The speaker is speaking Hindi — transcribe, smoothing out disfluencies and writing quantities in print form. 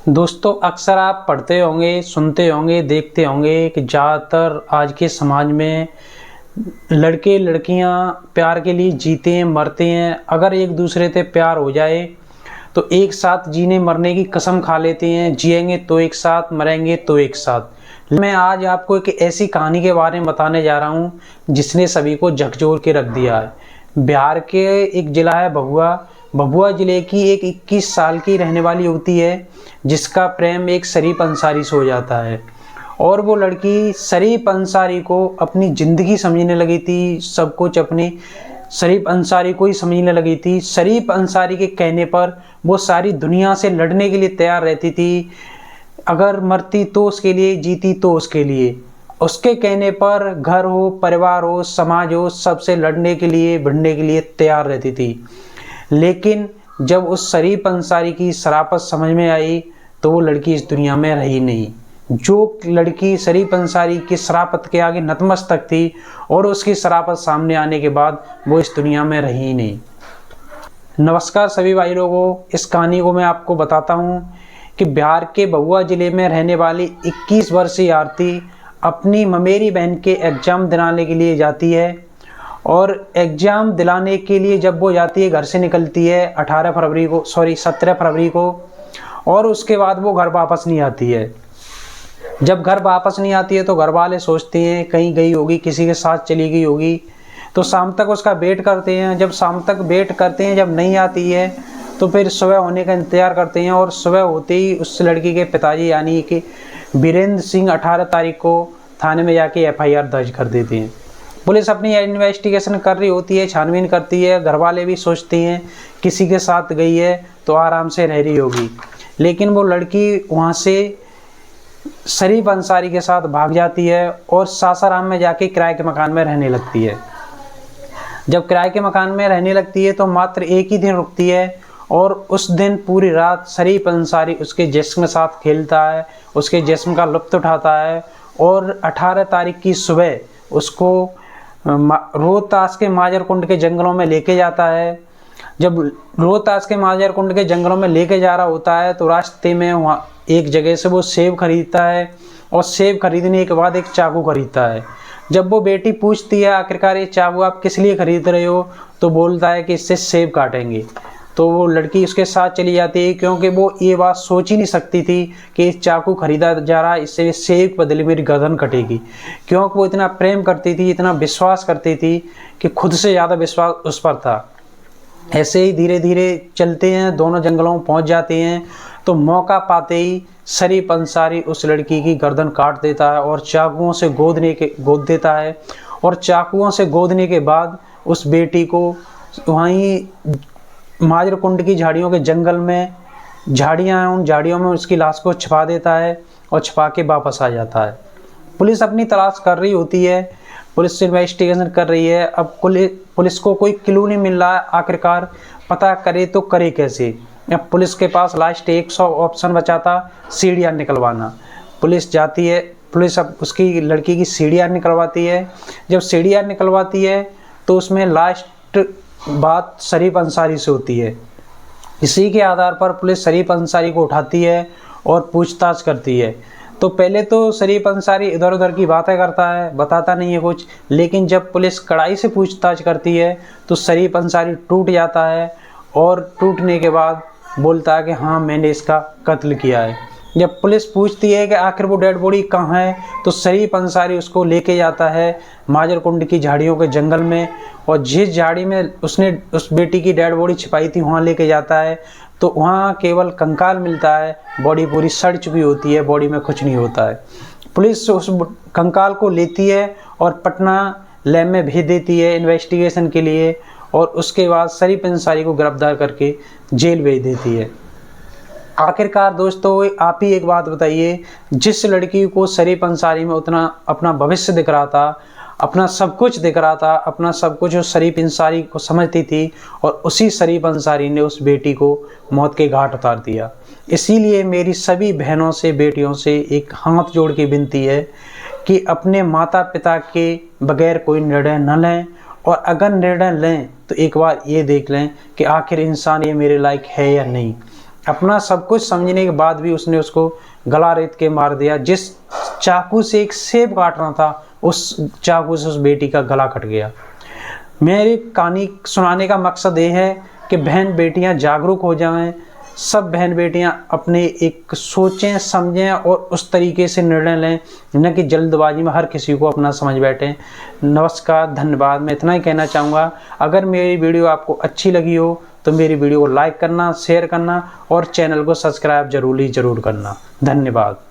दोस्तों, अक्सर आप पढ़ते होंगे, सुनते होंगे, देखते होंगे कि ज़्यादातर आज के समाज में लड़के लड़कियां प्यार के लिए जीते हैं, मरते हैं। अगर एक दूसरे से प्यार हो जाए तो एक साथ जीने मरने की कसम खा लेते हैं। जिएंगे तो एक साथ, मरेंगे तो एक साथ। मैं आज आपको एक ऐसी कहानी के बारे में बताने जा रहा हूँ जिसने सभी को झकझोर के रख दिया है। बिहार के एक ज़िला है भभुआ। भभुआ ज़िले की एक 21 साल की रहने वाली युवती है जिसका प्रेम एक शरीफ अंसारी से हो जाता है। और वो लड़की शरीफ अंसारी को अपनी ज़िंदगी समझने लगी थी। सब कुछ अपनी शरीफ अंसारी को ही समझने लगी थी। शरीफ अंसारी के कहने पर वो सारी दुनिया से लड़ने के लिए तैयार रहती थी। अगर मरती तो उसके लिए, जीती तो उसके लिए। उसके कहने पर घर हो, परिवार हो, समाज हो, सबसे लड़ने के लिए, भिड़ने के लिए तैयार रहती थी। लेकिन जब उस शरीफ अंसारी की शराफत समझ में आई तो वो लड़की इस दुनिया में रही नहीं। जो लड़की शरीफ अंसारी की शराफत के आगे नतमस्तक थी और उसकी शराफत सामने आने के बाद वो इस दुनिया में रही ही नहीं। नमस्कार सभी भाई लोगों, इस कहानी को मैं आपको बताता हूँ कि बिहार के भभुआ ज़िले में रहने वाली 21 वर्षीय आरती अपनी ममेरी बहन के एग्ज़ाम दिलाने के लिए जाती है। और एग्ज़ाम दिलाने के लिए जब वो जाती है, घर से निकलती है 17 फरवरी को, और उसके बाद वो घर वापस नहीं आती है। जब घर वापस नहीं आती है तो घर वाले सोचते हैं कहीं गई होगी, किसी के साथ चली गई होगी। तो शाम तक उसका वेट करते हैं। जब शाम तक वेट करते हैं, जब नहीं आती है तो फिर सुबह होने का इंतज़ार करते हैं। और सुबह होते ही उस लड़की के पिताजी यानी कि वीरेंद्र सिंह 18 तारीख को थाने में जाके FIR दर्ज कर देते हैं। पुलिस अपनी इन्वेस्टिगेशन कर रही होती है, छानबीन करती है। घर वाले भी सोचते हैं किसी के साथ गई है तो आराम से रह रही होगी। लेकिन वो लड़की वहाँ से शरीफ अंसारी के साथ भाग जाती है और सासाराम में जाके किराए के मकान में रहने लगती है। जब किराए के मकान में रहने लगती है तो मात्र एक ही दिन रुकती है। और उस दिन पूरी रात शरीफ अंसारी उसके जिस्म के साथ खेलता है, उसके जिस्म का लुत्फ़ उठाता है। और 18 तारीख की सुबह उसको रोहतास के माजरकुंड के जंगलों में लेके जाता है। जब रोहतास के माजरकुंड के जंगलों में लेके जा रहा होता है तो रास्ते में वहाँ एक जगह से वो सेब खरीदता है। और सेब खरीदने के बाद एक चाकू खरीदता है। जब वो बेटी पूछती है आखिरकार ये चाकू आप किस लिए खरीद रहे हो, तो बोलता है कि इससे सेब काटेंगे। तो वो लड़की उसके साथ चली जाती है क्योंकि वो ये बात सोच ही नहीं सकती थी कि इस चाकू खरीदा जा रहा है, इससे सेब के बदले मेरी गर्दन कटेगी। क्योंकि वो इतना प्रेम करती थी, इतना विश्वास करती थी कि खुद से ज़्यादा विश्वास उस पर था। ऐसे ही धीरे धीरे चलते हैं, दोनों जंगलों में पहुंच जाते हैं। तो मौका पाते ही शरीफ अंसारी उस लड़की की गर्दन काट देता है और चाकुओं से गोद देता है। और चाकुओं से गोदने के बाद उस बेटी को वहीं माजरकुंड की झाड़ियों के जंगल में, झाड़ियाँ हैं, उन झाड़ियों में उसकी लाश को छिपा देता है और छिपा के वापस आ जाता है। पुलिस अपनी तलाश कर रही होती है, पुलिस इन्वेस्टिगेशन कर रही है। अब पुलिस को कोई क्लू नहीं मिल रहा है, आखिरकार पता करे तो करे कैसे। अब पुलिस के पास लास्ट एक ऑप्शन बचा था, सीढ़ियाँ निकलवाना। पुलिस जाती है, पुलिस अब उसकी लड़की की सीढ़ियाँ निकलवाती है। जब सीढ़ियाँ निकलवाती है तो उसमें लास्ट बात शरीफ अंसारी से होती है। इसी के आधार पर पुलिस शरीफ अंसारी को उठाती है और पूछताछ करती है। तो पहले तो शरीफ अंसारी इधर उधर की बातें करता है, बताता नहीं है कुछ। लेकिन जब पुलिस कड़ाई से पूछताछ करती है तो शरीफ अंसारी टूट जाता है। और टूटने के बाद बोलता है कि हाँ, मैंने इसका कत्ल किया है। जब पुलिस पूछती है कि आखिर वो डेड बॉडी कहाँ है, तो शरीफ अंसारी उसको लेके जाता है माजरकुंड की झाड़ियों के जंगल में। और जिस झाड़ी में उसने उस बेटी की डेड बॉडी छिपाई थी वहाँ लेके जाता है तो वहाँ केवल कंकाल मिलता है। बॉडी पूरी सड़ चुकी होती है, बॉडी में कुछ नहीं होता है। पुलिस उस कंकाल को लेती है और पटना लैब में भेज देती है इन्वेस्टिगेशन के लिए। और उसके बाद शरीफ अंसारी को गिरफ्तार करके जेल भेज देती है। आखिरकार दोस्तों, आप ही एक बात बताइए, जिस लड़की को शरीफ अंसारी में उतना अपना भविष्य दिख रहा था, अपना सब कुछ दिख रहा था, अपना सब कुछ उस शरीफ अंसारी को समझती थी, और उसी शरीफ अंसारी ने उस बेटी को मौत के घाट उतार दिया। इसीलिए मेरी सभी बहनों से, बेटियों से एक हाथ जोड़ के विनती है कि अपने माता पिता के बगैर कोई निर्णय न लें। और अगर निर्णय लें तो एक बार ये देख लें कि आखिर इंसान ये मेरे लायक है या नहीं। अपना सब कुछ समझने के बाद भी उसने उसको गला रेत के मार दिया। जिस चाकू से एक सेब काटना था, उस चाकू से उस बेटी का गला कट गया। मेरी कहानी सुनाने का मकसद ये है कि बहन बेटियां जागरूक हो जाएं, सब बहन बेटियां अपने एक सोचें समझें और उस तरीके से निर्णय लें, न कि जल्दबाजी में हर किसी को अपना समझ बैठें। नमस्कार, धन्यवाद। मैं इतना ही कहना चाहूँगा, अगर मेरी वीडियो आपको अच्छी लगी हो तो मेरी वीडियो को लाइक करना, शेयर करना और चैनल को सब्सक्राइब ज़रूर करना। धन्यवाद।